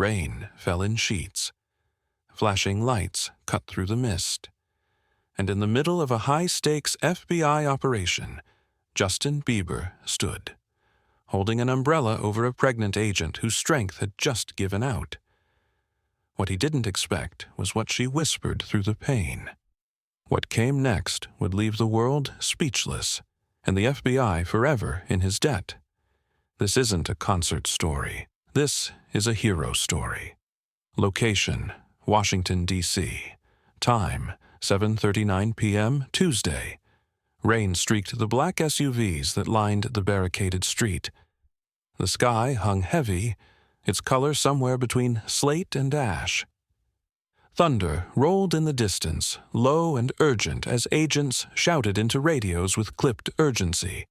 Rain fell in sheets. Flashing lights cut through the mist. And in the middle of a high-stakes FBI operation, Justin Bieber stood, holding an umbrella over a pregnant agent whose strength had just given out. What he didn't expect was what she whispered through the pain. What came next would leave the world speechless, and the FBI forever in his debt. This isn't a concert story. This is a hero story. Location, Washington, D.C. Time, 7:39 p.m. Tuesday. Rain streaked the black SUVs that lined the barricaded street. The sky hung heavy, its color somewhere between slate and ash. Thunder rolled in the distance, low and urgent as agents shouted into radios with clipped urgency.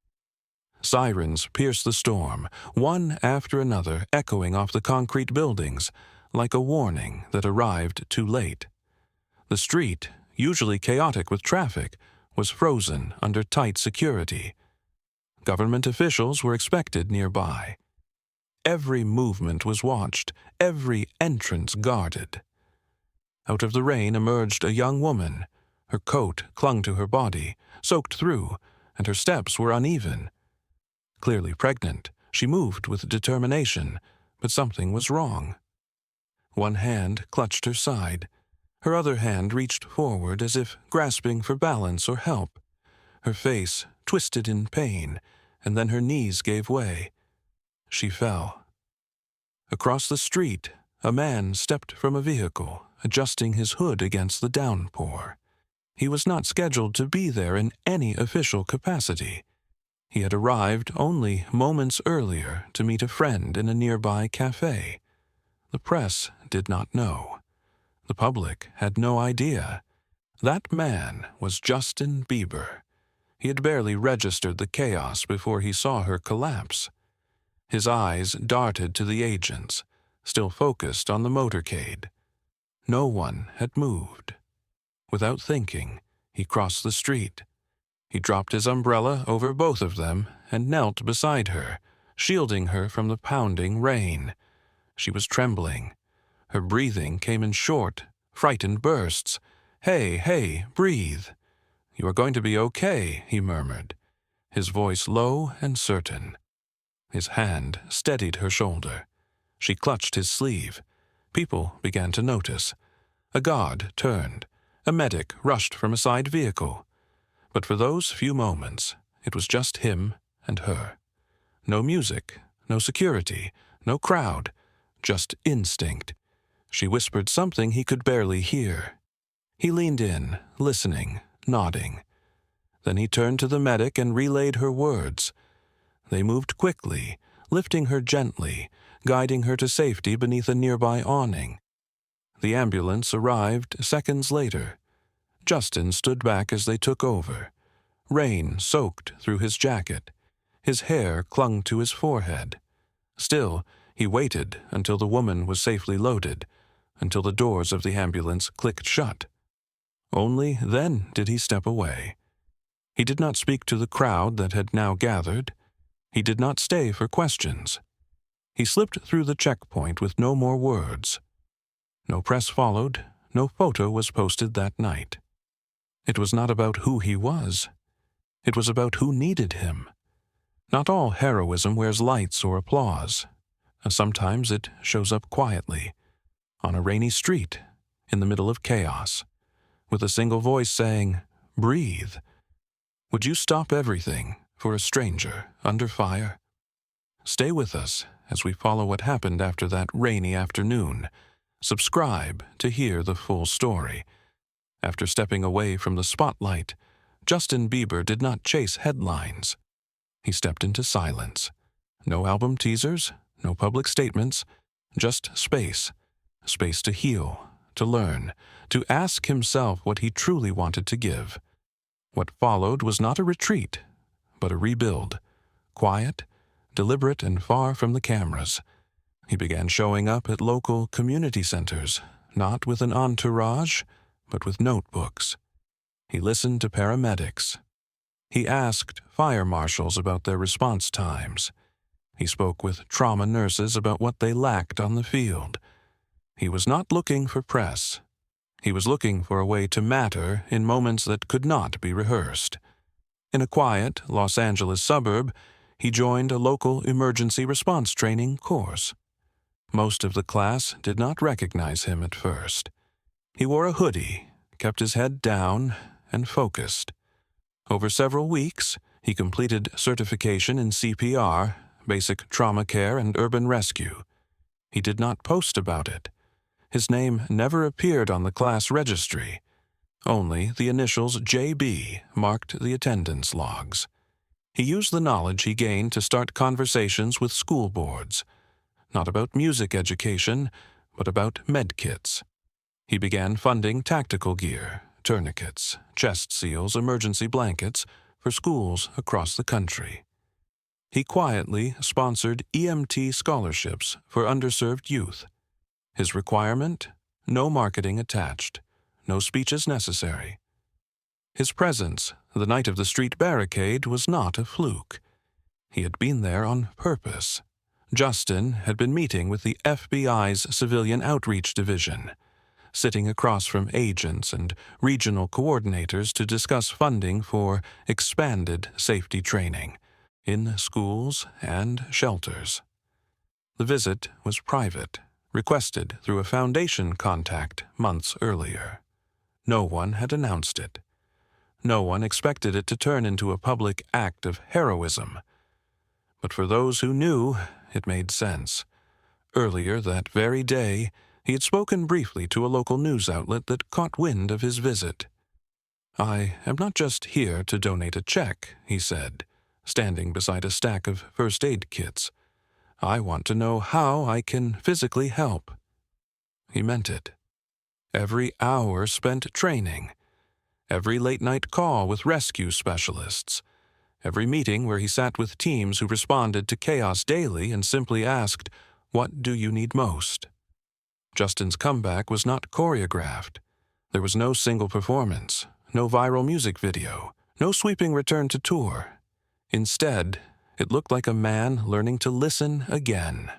Sirens pierced the storm, one after another echoing off the concrete buildings, like a warning that arrived too late. The street, usually chaotic with traffic, was frozen under tight security. Government officials were expected nearby. Every movement was watched, every entrance guarded. Out of the rain emerged a young woman. Her coat clung to her body, soaked through, and her steps were uneven. Clearly pregnant, she moved with determination, but something was wrong. One hand clutched her side. Her other hand reached forward as if grasping for balance or help. Her face twisted in pain, and then her knees gave way. She fell. Across the street, a man stepped from a vehicle, adjusting his hood against the downpour. He was not scheduled to be there in any official capacity. He had arrived only moments earlier to meet a friend in a nearby cafe. The press did not know. The public had no idea. That man was Justin Bieber. He had barely registered the chaos before he saw her collapse. His eyes darted to the agents, still focused on the motorcade. No one had moved. Without thinking, he crossed the street. He dropped his umbrella over both of them and knelt beside her, shielding her from the pounding rain. She was trembling. Her breathing came in short, frightened bursts. "Hey, hey, breathe. You are going to be okay," he murmured, his voice low and certain. His hand steadied her shoulder. She clutched his sleeve. People began to notice. A guard turned. A medic rushed from a side vehicle. But for those few moments, it was just him and her. No music, no security, no crowd, just instinct. She whispered something he could barely hear. He leaned in, listening, nodding. Then he turned to the medic and relayed her words. They moved quickly, lifting her gently, guiding her to safety beneath a nearby awning. The ambulance arrived seconds later. Justin stood back as they took over. Rain soaked through his jacket. His hair clung to his forehead. Still, he waited until the woman was safely loaded, until the doors of the ambulance clicked shut. Only then did he step away. He did not speak to the crowd that had now gathered. He did not stay for questions. He slipped through the checkpoint with no more words. No press followed, no photo was posted that night. It was not about who he was. It was about who needed him. Not all heroism wears lights or applause. Sometimes it shows up quietly, on a rainy street, in the middle of chaos, with a single voice saying, "Breathe." Would you stop everything for a stranger under fire? Stay with us as we follow what happened after that rainy afternoon. Subscribe to hear the full story. After stepping away from the spotlight, Justin Bieber did not chase headlines. He stepped into silence. No album teasers, no public statements, just space. Space to heal, to learn, to ask himself what he truly wanted to give. What followed was not a retreat, but a rebuild. Quiet, deliberate, and far from the cameras. He began showing up at local community centers, not with an entourage, but with notebooks. He listened to paramedics. He asked fire marshals about their response times. He spoke with trauma nurses about what they lacked on the field. He was not looking for press. He was looking for a way to matter in moments that could not be rehearsed. In a quiet Los Angeles suburb, he joined a local emergency response training course. Most of the class did not recognize him at first. He wore a hoodie, kept his head down, and focused. Over several weeks, he completed certification in CPR, basic trauma care, and urban rescue. He did not post about it. His name never appeared on the class registry. Only the initials JB marked the attendance logs. He used the knowledge he gained to start conversations with school boards, not about music education, but about medkits. He began funding tactical gear, tourniquets, chest seals, emergency blankets for schools across the country. He quietly sponsored EMT scholarships for underserved youth. His requirement? No marketing attached, no speeches necessary. His presence the night of the street barricade was not a fluke. He had been there on purpose. Justin had been meeting with the FBI's Civilian Outreach Division, sitting across from agents and regional coordinators to discuss funding for expanded safety training in schools and shelters. The visit was private, requested through a foundation contact months earlier. No one had announced it. No one expected it to turn into a public act of heroism. But for those who knew, it made sense. Earlier that very day, he had spoken briefly to a local news outlet that caught wind of his visit. "I am not just here to donate a check," he said, standing beside a stack of first aid kits. "I want to know how I can physically help." He meant it. Every hour spent training, every late-night call with rescue specialists, every meeting where he sat with teams who responded to chaos daily and simply asked, "What do you need most?" Justin's comeback was not choreographed. There was no single performance, no viral music video, no sweeping return to tour. Instead, it looked like a man learning to listen again.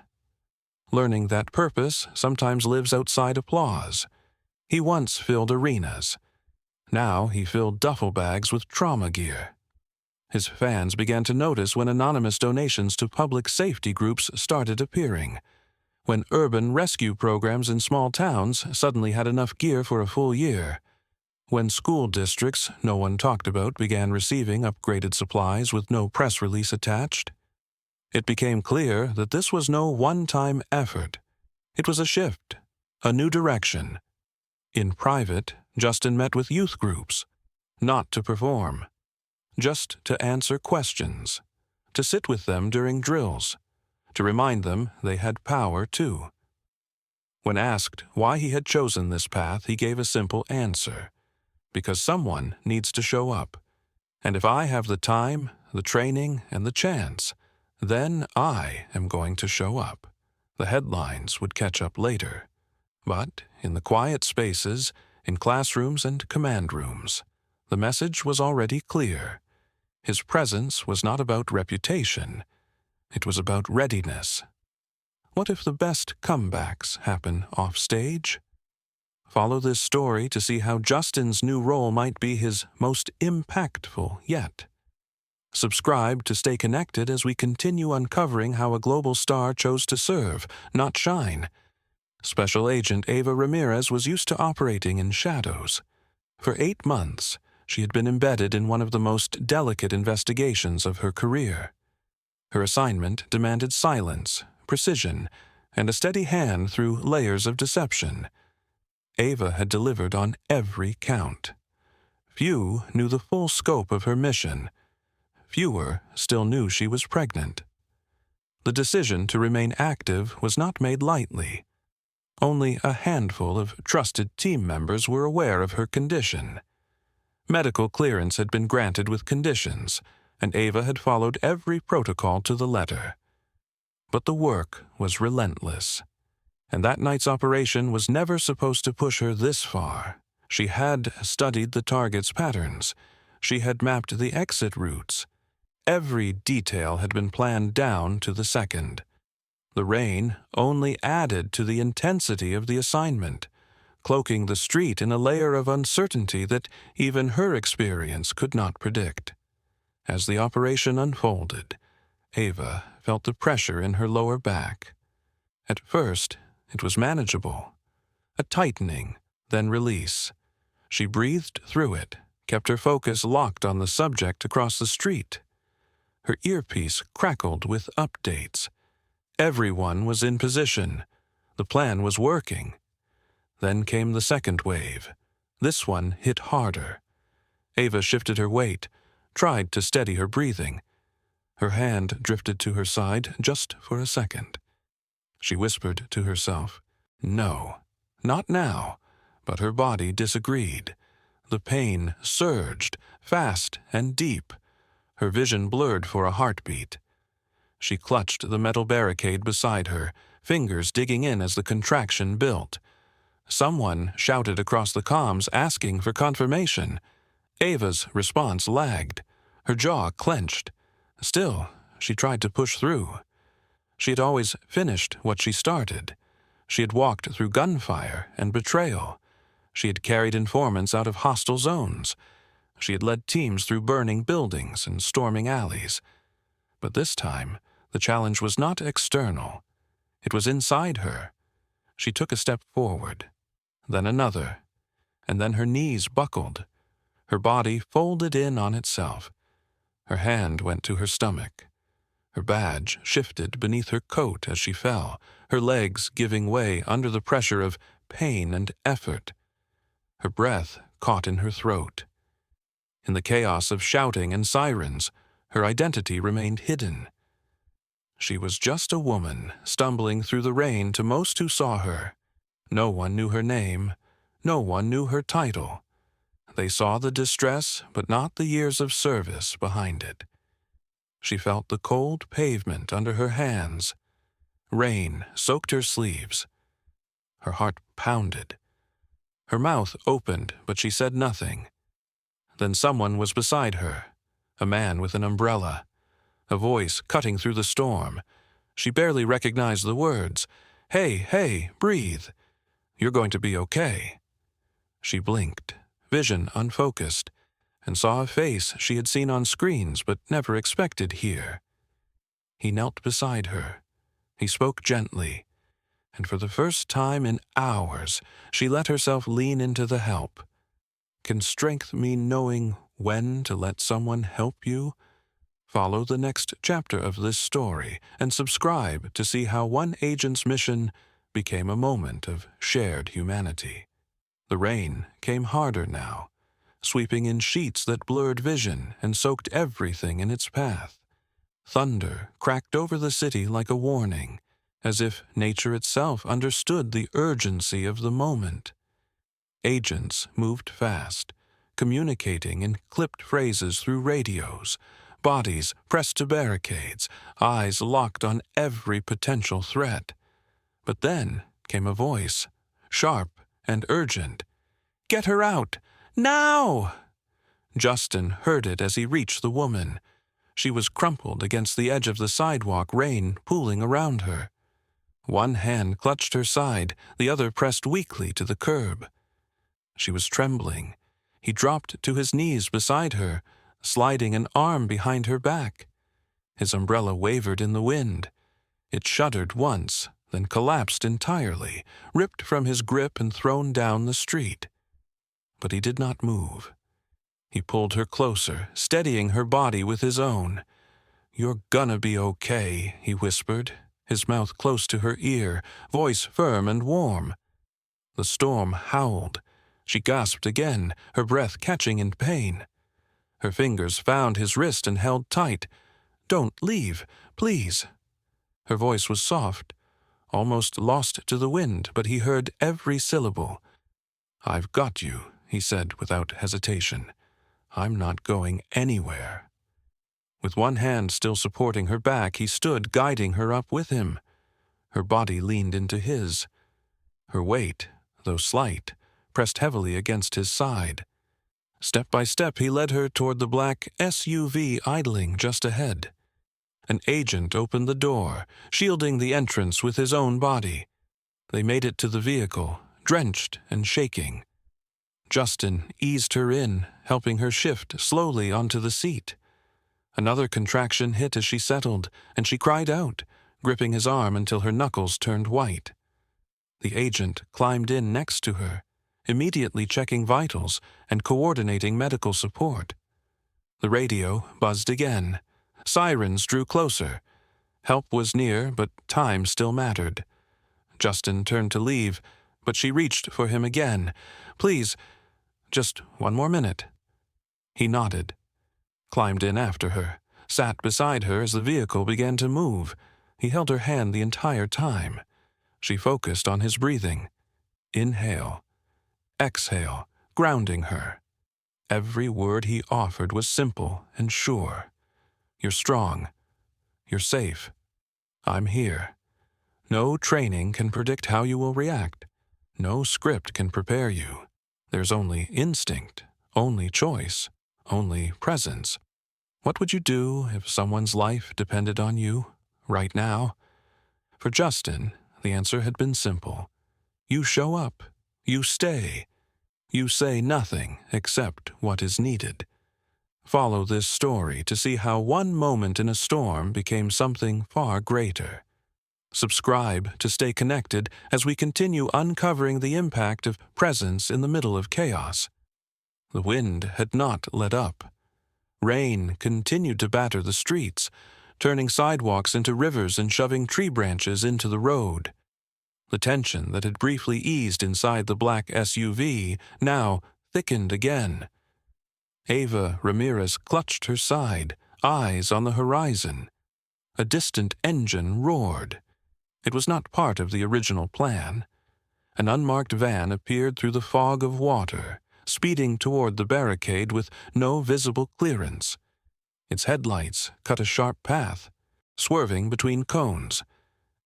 Learning that purpose sometimes lives outside applause. He once filled arenas. Now he filled duffel bags with trauma gear. His fans began to notice when anonymous donations to public safety groups started appearing, when urban rescue programs in small towns suddenly had enough gear for a full year, when school districts no one talked about began receiving upgraded supplies with no press release attached. It became clear that this was no one-time effort. It was a shift, a new direction. In private, Justin met with youth groups, not to perform, just to answer questions, to sit with them during drills, to remind them they had power too. When asked why he had chosen this path, he gave a simple answer: because someone needs to show up. And if I have the time, the training, and the chance, then I am going to show up. The headlines would catch up later. But in the quiet spaces, in classrooms and command rooms, the message was already clear. His presence was not about reputation. It was about readiness. What if the best comebacks happen offstage? Follow this story to see how Justin's new role might be his most impactful yet. Subscribe to stay connected as we continue uncovering how a global star chose to serve, not shine. Special Agent Ava Ramirez was used to operating in shadows. For 8 months, she had been embedded in one of the most delicate investigations of her career. Her assignment demanded silence, precision, and a steady hand through layers of deception. Ava had delivered on every count. Few knew the full scope of her mission. Fewer still knew she was pregnant. The decision to remain active was not made lightly. Only a handful of trusted team members were aware of her condition. Medical clearance had been granted with conditions, and Ava had followed every protocol to the letter. But the work was relentless, and that night's operation was never supposed to push her this far. She had studied the target's patterns. She had mapped the exit routes. Every detail had been planned down to the second. The rain only added to the intensity of the assignment, cloaking the street in a layer of uncertainty that even her experience could not predict. As the operation unfolded, Ava felt the pressure in her lower back. At first, it was manageable. A tightening, then release. She breathed through it, kept her focus locked on the subject across the street. Her earpiece crackled with updates. Everyone was in position. The plan was working. Then came the second wave. This one hit harder. Ava shifted her weight, tried to steady her breathing. Her hand drifted to her side just for a second. She whispered to herself, "No, not now," but her body disagreed. The pain surged, fast and deep. Her vision blurred for a heartbeat. She clutched the metal barricade beside her, fingers digging in as the contraction built. Someone shouted across the comms asking for confirmation. Ava's response lagged. Her jaw clenched. Still, she tried to push through. She had always finished what she started. She had walked through gunfire and betrayal. She had carried informants out of hostile zones. She had led teams through burning buildings and storming alleys. But this time, the challenge was not external. It was inside her. She took a step forward, then another, and then her knees buckled. Her body folded in on itself. Her hand went to her stomach. Her badge shifted beneath her coat as she fell, her legs giving way under the pressure of pain and effort. Her breath caught in her throat. In the chaos of shouting and sirens, her identity remained hidden. She was just a woman, stumbling through the rain to most who saw her. No one knew her name. No one knew her title. They saw the distress, but not the years of service behind it. She felt the cold pavement under her hands. Rain soaked her sleeves. Her heart pounded. Her mouth opened, but she said nothing. Then someone was beside her, a man with an umbrella, a voice cutting through the storm. She barely recognized the words. "Hey, hey, breathe. You're going to be okay." She blinked, vision unfocused, and saw a face she had seen on screens but never expected here. He knelt beside her. He spoke gently, and for the first time in hours, she let herself lean into the help. Can strength mean knowing when to let someone help you? Follow the next chapter of this story and subscribe to see how one agent's mission became a moment of shared humanity. The rain came harder now, sweeping in sheets that blurred vision and soaked everything in its path. Thunder cracked over the city like a warning, as if nature itself understood the urgency of the moment. Agents moved fast, communicating in clipped phrases through radios, bodies pressed to barricades, eyes locked on every potential threat. But then came a voice, sharp and urgent. "Get her out! Now!" Justin heard it as he reached the woman. She was crumpled against the edge of the sidewalk, rain pooling around her. One hand clutched her side, the other pressed weakly to the curb. She was trembling. He dropped to his knees beside her, sliding an arm behind her back. His umbrella wavered in the wind. It shuddered once, then collapsed entirely, ripped from his grip and thrown down the street. But he did not move. He pulled her closer, steadying her body with his own. "You're gonna be okay," he whispered, his mouth close to her ear, voice firm and warm. The storm howled. She gasped again, her breath catching in pain. Her fingers found his wrist and held tight. "Don't leave, please." Her voice was soft, almost lost to the wind, but he heard every syllable. "I've got you," he said without hesitation. "I'm not going anywhere." With one hand still supporting her back, he stood guiding her up with him. Her body leaned into his. Her weight, though slight, pressed heavily against his side. Step by step he led her toward the black SUV idling just ahead. An agent opened the door, shielding the entrance with his own body. They made it to the vehicle, drenched and shaking. Justin eased her in, helping her shift slowly onto the seat. Another contraction hit as she settled, and she cried out, gripping his arm until her knuckles turned white. The agent climbed in next to her, immediately checking vitals and coordinating medical support. The radio buzzed again. Sirens drew closer. Help was near, but time still mattered. Justin turned to leave, but she reached for him again. "Please, just one more minute." He nodded, climbed in after her, sat beside her as the vehicle began to move. He held her hand the entire time. She focused on his breathing. Inhale, exhale, grounding her. Every word he offered was simple and sure. "You're strong. You're safe. I'm here. No training can predict how you will react. No script can prepare you. There's only instinct, only choice, only presence. What would you do if someone's life depended on you, right now?" For Justin, the answer had been simple. You show up. You stay. You say nothing except what is needed. Follow this story to see how one moment in a storm became something far greater. Subscribe to stay connected as we continue uncovering the impact of presence in the middle of chaos. The wind had not let up. Rain continued to batter the streets, turning sidewalks into rivers and shoving tree branches into the road. The tension that had briefly eased inside the black SUV now thickened again. Ava Ramirez clutched her side, eyes on the horizon. A distant engine roared. It was not part of the original plan. An unmarked van appeared through the fog of water, speeding toward the barricade with no visible clearance. Its headlights cut a sharp path, swerving between cones.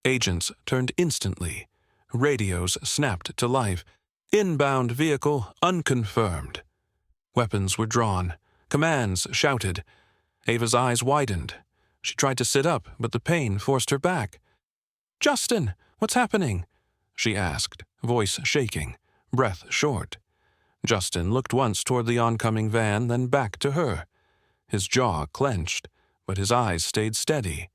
Agents turned instantly. Radios snapped to life. "Inbound vehicle unconfirmed." Weapons were drawn. Commands shouted. Ava's eyes widened. She tried to sit up, but the pain forced her back. "Justin, what's happening?" she asked, voice shaking, breath short. Justin looked once toward the oncoming van, then back to her. His jaw clenched, but his eyes stayed steady.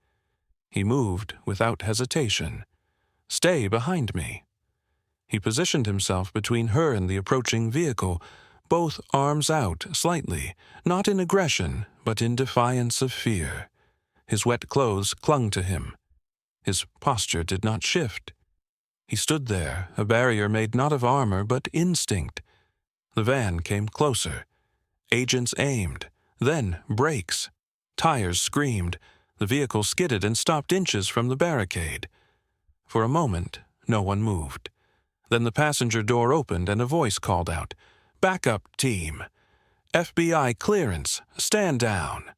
He moved without hesitation. "Stay behind me." He positioned himself between her and the approaching vehicle, both arms out slightly, not in aggression, but in defiance of fear. His wet clothes clung to him. His posture did not shift. He stood there, a barrier made not of armor but instinct. The van came closer. Agents aimed, then brakes. Tires screamed. The vehicle skidded and stopped inches from the barricade. For a moment, no one moved. Then the passenger door opened and a voice called out, "Backup team! FBI clearance! Stand down!"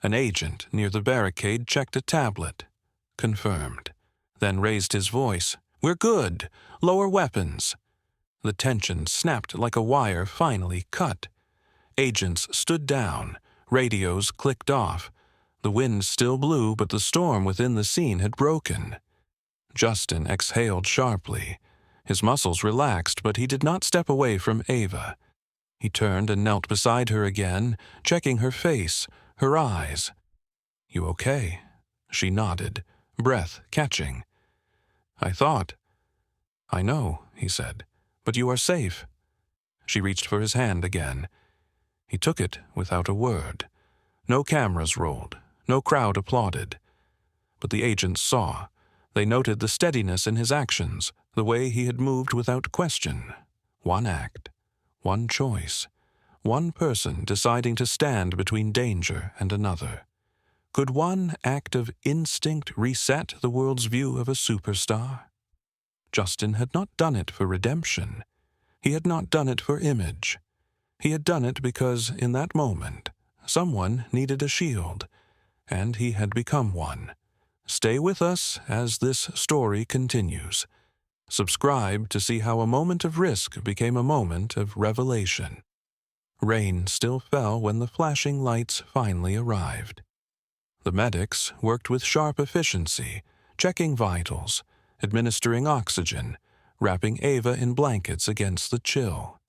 An agent near the barricade checked a tablet. Confirmed. Then raised his voice, "We're good! Lower weapons!" The tension snapped like a wire finally cut. Agents stood down. Radios clicked off. The wind still blew, but the storm within the scene had broken. Justin exhaled sharply. His muscles relaxed, but he did not step away from Ava. He turned and knelt beside her again, checking her face, her eyes. "You okay?" She nodded, breath catching. "I thought." "I know," he said, "but you are safe." She reached for his hand again. He took it without a word. No cameras rolled, no crowd applauded. But the agents saw. They noted the steadiness in his actions, the way he had moved without question. One act, one choice, one person deciding to stand between danger and another. Could one act of instinct reset the world's view of a superstar? Justin had not done it for redemption. He had not done it for image. He had done it because, in that moment, someone needed a shield, and he had become one. Stay with us as this story continues. Subscribe to see how a moment of risk became a moment of revelation. Rain still fell when the flashing lights finally arrived. The medics worked with sharp efficiency, checking vitals, administering oxygen, wrapping Ava in blankets against the chill.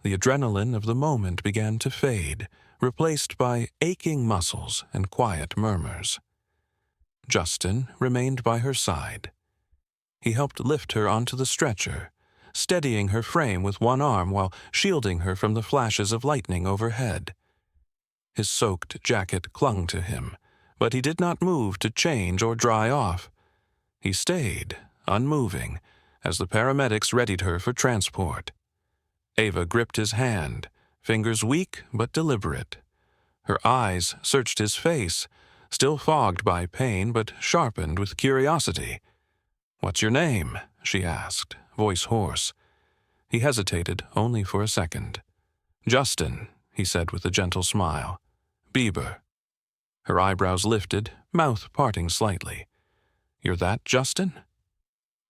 The adrenaline of the moment began to fade, replaced by aching muscles and quiet murmurs. Justin remained by her side. He helped lift her onto the stretcher, steadying her frame with one arm while shielding her from the flashes of lightning overhead. His soaked jacket clung to him, but he did not move to change or dry off. He stayed, unmoving, as the paramedics readied her for transport. Ava gripped his hand, fingers weak but deliberate. Her eyes searched his face, still fogged by pain but sharpened with curiosity. "What's your name?" she asked, voice hoarse. He hesitated only for a second. "Justin," he said with a gentle smile. "Bieber." Her eyebrows lifted, mouth parting slightly. "You're that Justin?"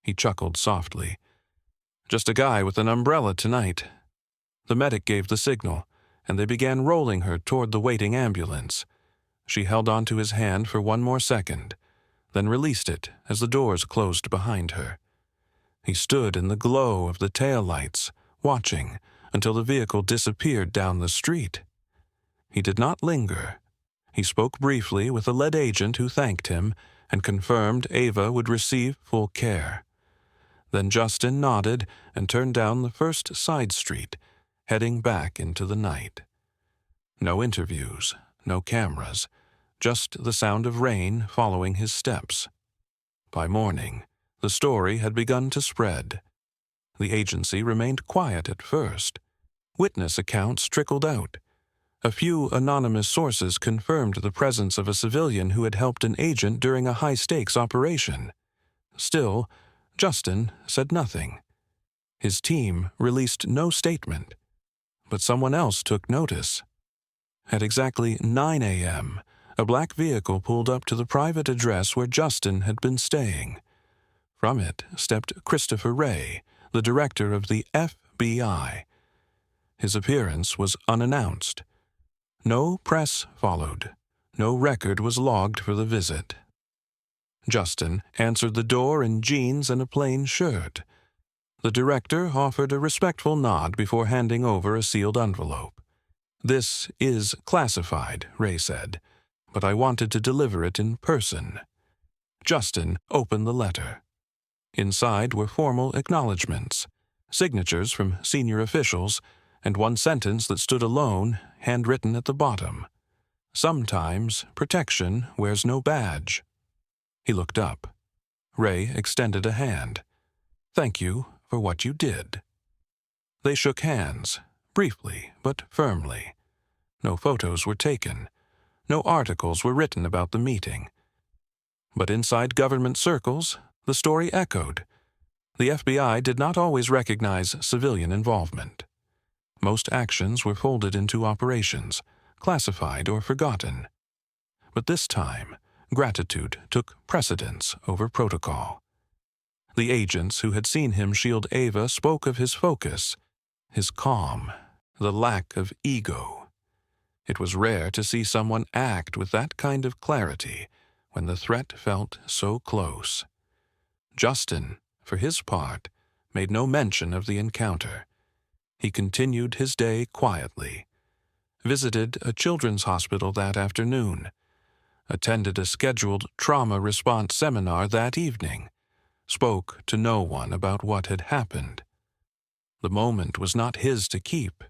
He chuckled softly. "Just a guy with an umbrella tonight." The medic gave the signal, and they began rolling her toward the waiting ambulance. She held onto his hand for one more second, then released it as the doors closed behind her. He stood in the glow of the taillights, watching until the vehicle disappeared down the street. He did not linger. He spoke briefly with a lead agent who thanked him and confirmed Ava would receive full care. Then Justin nodded and turned down the first side street, heading back into the night. No interviews, no cameras, just the sound of rain following his steps. By morning, the story had begun to spread. The agency remained quiet at first. Witness accounts trickled out. A few anonymous sources confirmed the presence of a civilian who had helped an agent during a high-stakes operation. Still, Justin said nothing. His team released no statement. But someone else took notice. At exactly 9 a.m., a black vehicle pulled up to the private address where Justin had been staying. From it stepped Christopher Wray, the director of the FBI. His appearance was unannounced. No press followed. No record was logged for the visit. Justin answered the door in jeans and a plain shirt. The director offered a respectful nod before handing over a sealed envelope. "This is classified," Ray said, "but I wanted to deliver it in person." Justin opened the letter. Inside were formal acknowledgments, signatures from senior officials, and one sentence that stood alone, handwritten at the bottom. "Sometimes protection wears no badge." He looked up. Ray extended a hand. "Thank you for what you did." They shook hands, briefly but firmly. No photos were taken. No articles were written about the meeting. But inside government circles, the story echoed. The FBI did not always recognize civilian involvement. Most actions were folded into operations, classified or forgotten. But this time, gratitude took precedence over protocol. The agents who had seen him shield Ava spoke of his focus, his calm, the lack of ego. It was rare to see someone act with that kind of clarity when the threat felt so close. Justin, for his part, made no mention of the encounter. He continued his day quietly, visited a children's hospital that afternoon, attended a scheduled trauma response seminar that evening, spoke to no one about what had happened. The moment was not his to keep.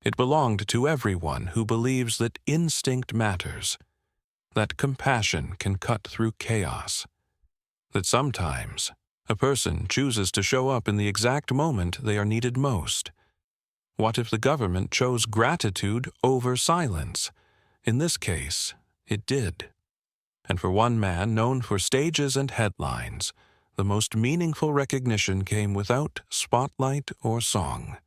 It belonged to everyone who believes that instinct matters, that compassion can cut through chaos, that sometimes a person chooses to show up in the exact moment they are needed most. What if the government chose gratitude over silence? In this case, it did. And for one man known for stages and headlines, the most meaningful recognition came without spotlight or song.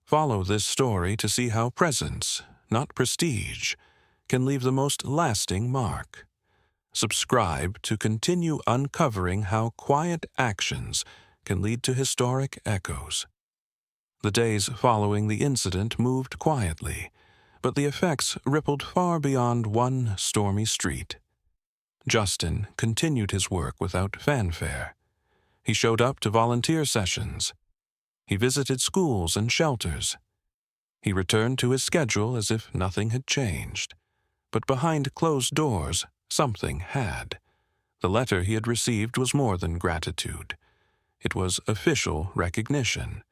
Follow this story to see how presence, not prestige, can leave the most lasting mark. Subscribe to continue uncovering how quiet actions can lead to historic echoes. The days following the incident moved quietly, but the effects rippled far beyond one stormy street. Justin continued his work without fanfare. He showed up to volunteer sessions. He visited schools and shelters. He returned to his schedule as if nothing had changed. But behind closed doors, something had. The letter he had received was more than gratitude. It was official recognition.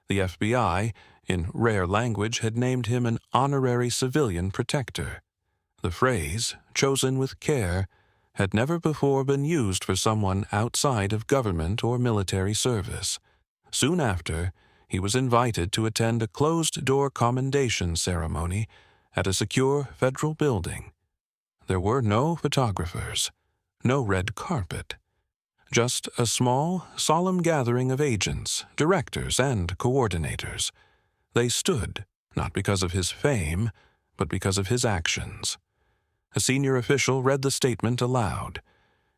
The FBI, in rare language, had named him an honorary civilian protector. The phrase, chosen with care, had never before been used for someone outside of government or military service. Soon after, he was invited to attend a closed-door commendation ceremony at a secure federal building. There were no photographers, no red carpet, just a small, solemn gathering of agents, directors, and coordinators. They stood, not because of his fame, but because of his actions. A senior official read the statement aloud.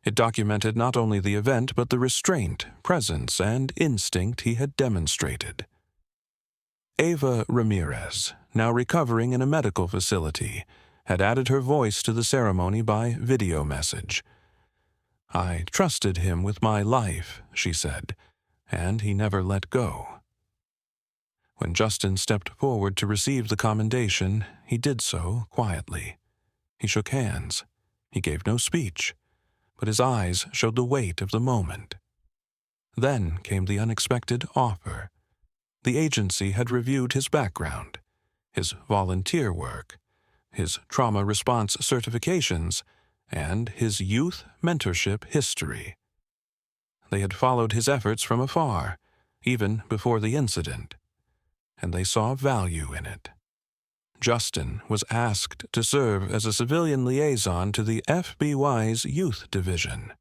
It documented not only the event, but the restraint, presence, and instinct he had demonstrated. Ava Ramirez, now recovering in a medical facility, had added her voice to the ceremony by video message. "I trusted him with my life," she said, "and he never let go." When Justin stepped forward to receive the commendation, he did so quietly. He shook hands. He gave no speech, but his eyes showed the weight of the moment. Then came the unexpected offer. The agency had reviewed his background, his volunteer work, his trauma response certifications, and his youth mentorship history. They had followed his efforts from afar, even before the incident, and they saw value in it. Justin was asked to serve as a civilian liaison to the FBI's Youth Division.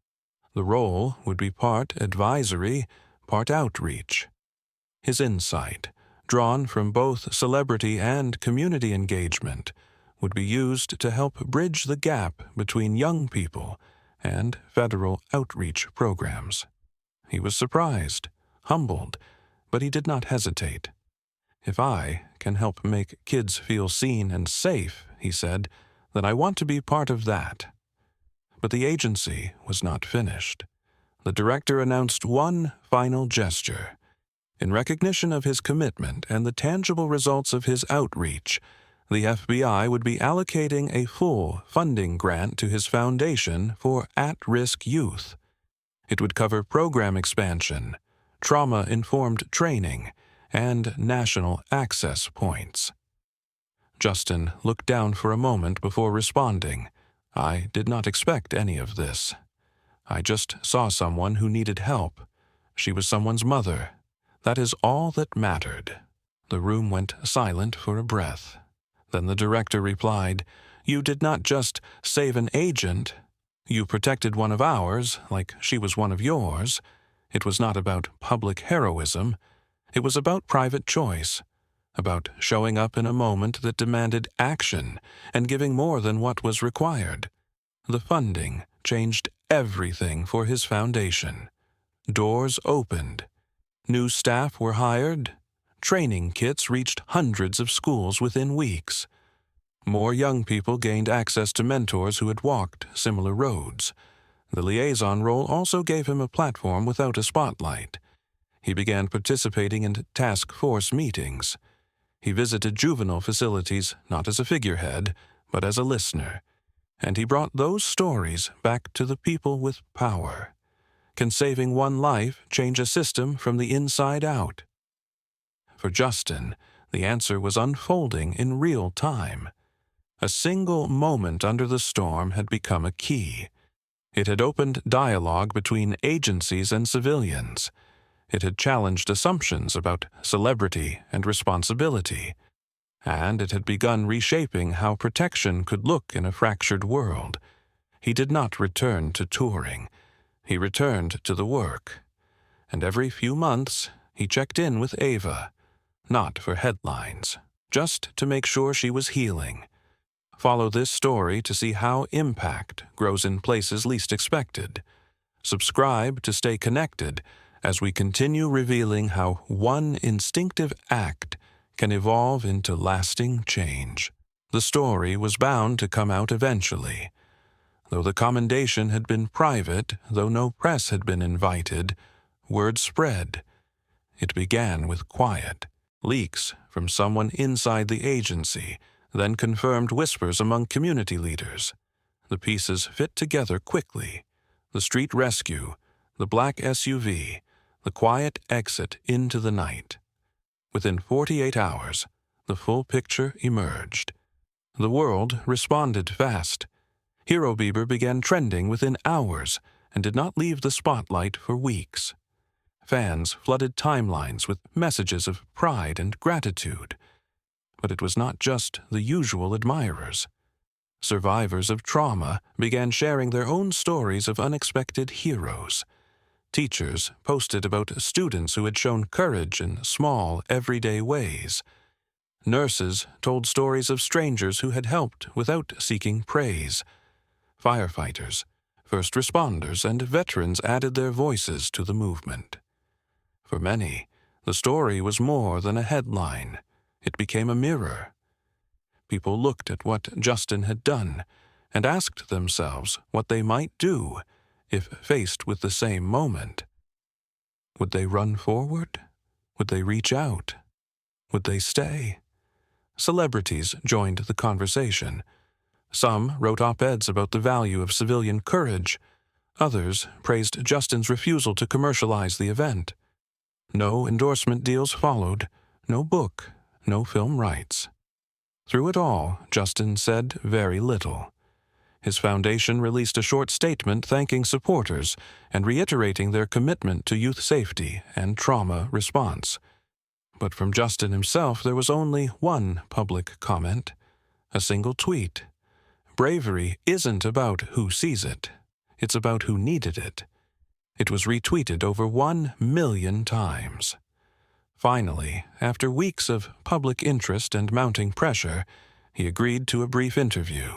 The role would be part advisory, part outreach. His insight, drawn from both celebrity and community engagement, would be used to help bridge the gap between young people and federal outreach programs. He was surprised, humbled, but he did not hesitate. "If I can help make kids feel seen and safe," he said, "then I want to be part of that." But the agency was not finished. The director announced one final gesture. In recognition of his commitment and the tangible results of his outreach, the FBI would be allocating a full funding grant to his foundation for at-risk youth. It would cover program expansion, trauma-informed training, and national access points. Justin looked down for a moment before responding. "I did not expect any of this. I just saw someone who needed help. She was someone's mother. That is all that mattered." The room went silent for a breath. Then the director replied, "You did not just save an agent. You protected one of ours, like she was one of yours. It was not about public heroism. It was about private choice, about showing up in a moment that demanded action and giving more than what was required. The funding changed everything for his foundation. Doors opened. New staff were hired. Training kits reached hundreds of schools within weeks. More young people gained access to mentors who had walked similar roads. The liaison role also gave him a platform without a spotlight. He began participating in task force meetings. He visited juvenile facilities not as a figurehead, but as a listener. And he brought those stories back to the people with power. Can saving one life change a system from the inside out? For Justin, the answer was unfolding in real time. A single moment under the storm had become a key. It had opened dialogue between agencies and civilians. It had challenged assumptions about celebrity and responsibility, and it had begun reshaping how protection could look in a fractured world. He did not return to touring. He returned to the work. And every few months, he checked in with Ava, not for headlines, just to make sure she was healing. Follow this story to see how impact grows in places least expected. Subscribe to stay connected as we continue revealing how one instinctive act can evolve into lasting change. The story was bound to come out eventually. Though the commendation had been private, though no press had been invited, word spread. It began with quiet. Leaks from someone inside the agency, then confirmed whispers among community leaders. The pieces fit together quickly. The street rescue, the black SUV, the quiet exit into the night. Within 48 hours, the full picture emerged. The world responded fast. Hero Bieber began trending within hours and did not leave the spotlight for weeks. Fans flooded timelines with messages of pride and gratitude. But it was not just the usual admirers. Survivors of trauma began sharing their own stories of unexpected heroes. Teachers posted about students who had shown courage in small, everyday ways. Nurses told stories of strangers who had helped without seeking praise. Firefighters, first responders, and veterans added their voices to the movement. For many, the story was more than a headline. It became a mirror. People looked at what Justin had done and asked themselves what they might do if faced with the same moment. Would they run forward? Would they reach out? Would they stay? Celebrities joined the conversation. Some wrote op-eds about the value of civilian courage. Others praised Justin's refusal to commercialize the event. No endorsement deals followed, no book, no film rights. Through it all, Justin said very little. His foundation released a short statement thanking supporters and reiterating their commitment to youth safety and trauma response. But from Justin himself, there was only one public comment, a single tweet. Bravery isn't about who sees it. It's about who needed it. It was retweeted over 1 million times. Finally, after weeks of public interest and mounting pressure, he agreed to a brief interview.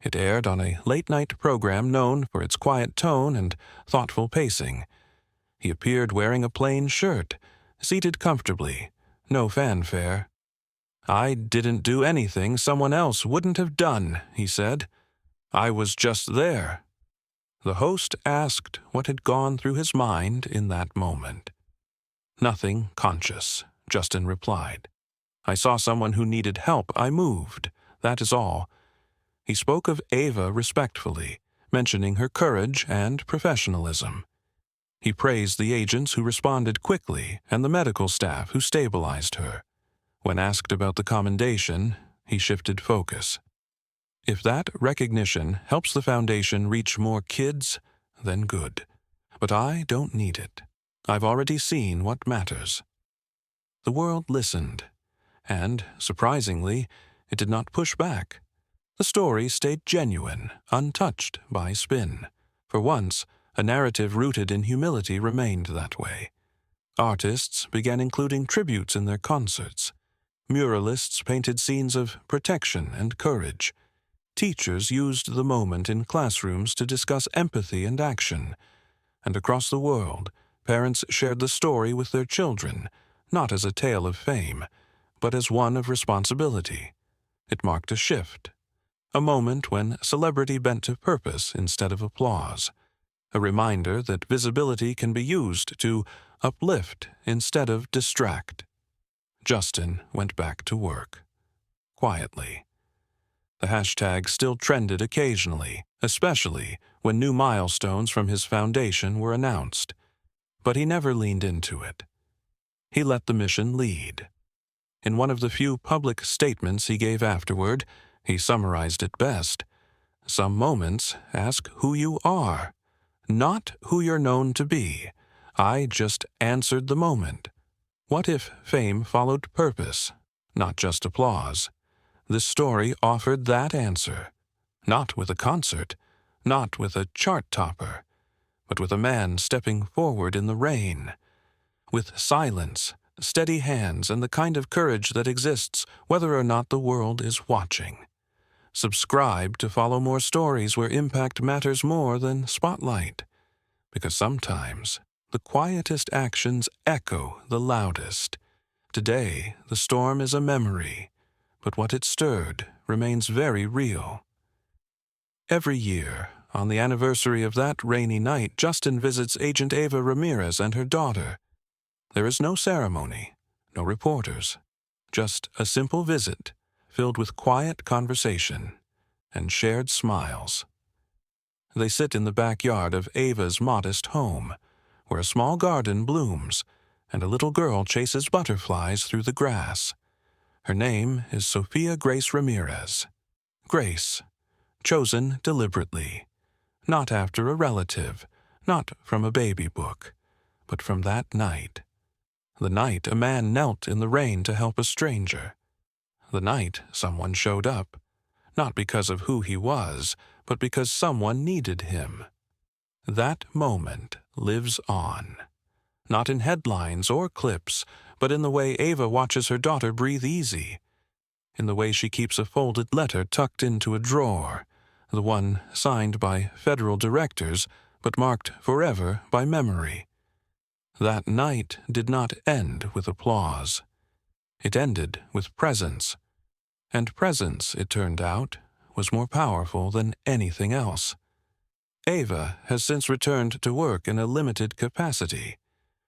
It aired on a late-night program known for its quiet tone and thoughtful pacing. He appeared wearing a plain shirt, seated comfortably, no fanfare. "I didn't do anything someone else wouldn't have done," he said. "I was just there." The host asked what had gone through his mind in that moment. "Nothing conscious," Justin replied. "I saw someone who needed help. I moved. That is all." He spoke of Ava respectfully, mentioning her courage and professionalism. He praised the agents who responded quickly and the medical staff who stabilized her. When asked about the commendation, he shifted focus. If that recognition helps the foundation reach more kids, then good. But I don't need it. I've already seen what matters. The world listened, and, surprisingly, it did not push back. The story stayed genuine, untouched by spin. For once, a narrative rooted in humility remained that way. Artists began including tributes in their concerts. Muralists painted scenes of protection and courage. Teachers used the moment in classrooms to discuss empathy and action. And across the world, parents shared the story with their children, not as a tale of fame, but as one of responsibility. It marked a shift. A moment when celebrity bent to purpose instead of applause. A reminder that visibility can be used to uplift instead of distract. Justin went back to work. Quietly. The hashtag still trended occasionally, especially when new milestones from his foundation were announced. But he never leaned into it. He let the mission lead. In one of the few public statements he gave afterward, he summarized it best. Some moments ask who you are, not who you're known to be. I just answered the moment. What if fame followed purpose, not just applause? This story offered that answer. Not with a concert, not with a chart topper, but with a man stepping forward in the rain. With silence, steady hands, and the kind of courage that exists whether or not the world is watching. Subscribe to follow more stories where impact matters more than spotlight. Because sometimes the quietest actions echo the loudest. Today, the storm is a memory, but what it stirred remains very real. Every year, on the anniversary of that rainy night, Justin visits Agent Ava Ramirez and her daughter. There is no ceremony, no reporters, just a simple visit filled with quiet conversation and shared smiles. They sit in the backyard of Ava's modest home, where a small garden blooms and a little girl chases butterflies through the grass. Her name is Sophia Grace Ramirez. Grace, chosen deliberately, not after a relative, not from a baby book, but from that night. The night a man knelt in the rain to help a stranger. The night someone showed up, not because of who he was, but because someone needed him. That moment lives on, not in headlines or clips, but in the way Ava watches her daughter breathe easy, in the way she keeps a folded letter tucked into a drawer, the one signed by federal directors, but marked forever by memory. That night did not end with applause. It ended with presence. And presence, it turned out, was more powerful than anything else. Ava has since returned to work in a limited capacity.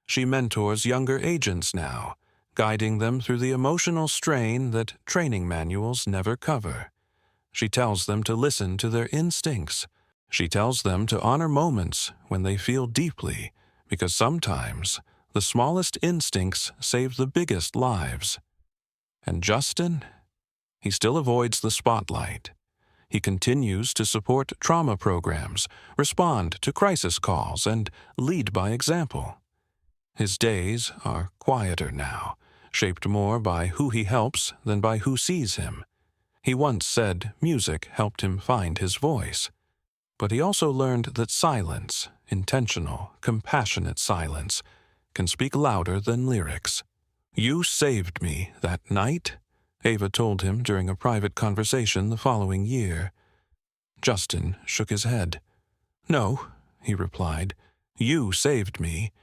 She mentors younger agents now, guiding them through the emotional strain that training manuals never cover. She tells them to listen to their instincts. She tells them to honor moments when they feel deeply, because sometimes the smallest instincts save the biggest lives. And Justin? He still avoids the spotlight. He continues to support trauma programs, respond to crisis calls, and lead by example. His days are quieter now, shaped more by who he helps than by who sees him. He once said music helped him find his voice. But he also learned that silence, intentional, compassionate silence, can speak louder than lyrics. "You saved me that night," Ava told him during a private conversation the following year. Justin shook his head. "No," he replied, "you saved me.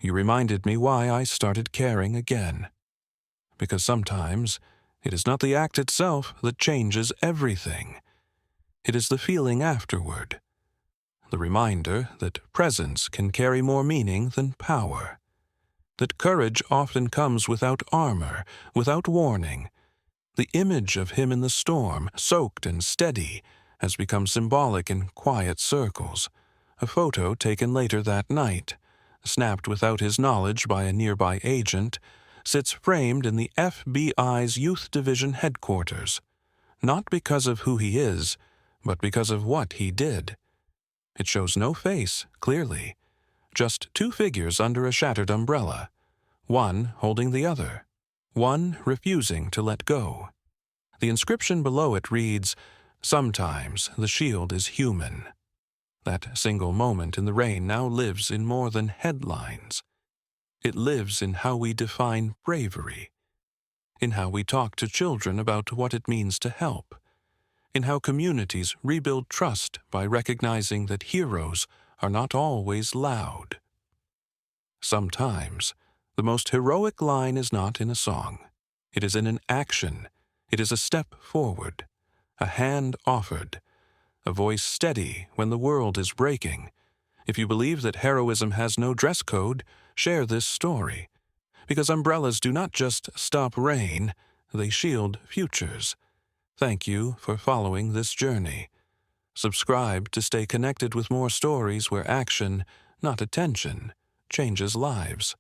You reminded me why I started caring again. Because sometimes it is not the act itself that changes everything. It is the feeling afterward. The reminder that presence can carry more meaning than power. That courage often comes without armor, without warning. The image of him in the storm, soaked and steady, has become symbolic in quiet circles. A photo taken later that night, snapped without his knowledge by a nearby agent, sits framed in the FBI's Youth Division headquarters, not because of who he is, but because of what he did. It shows no face, clearly, just two figures under a shattered umbrella, one holding the other, one refusing to let go. The inscription below it reads, "Sometimes the shield is human." That single moment in the rain now lives in more than headlines. It lives in how we define bravery, in how we talk to children about what it means to help, in how communities rebuild trust by recognizing that heroes are not always loud. Sometimes, the most heroic line is not in a song. It is in an action. It is a step forward, a hand offered, a voice steady when the world is breaking. If you believe that heroism has no dress code, share this story. Because umbrellas do not just stop rain, they shield futures. Thank you for following this journey. Subscribe to stay connected with more stories where action, not attention, changes lives.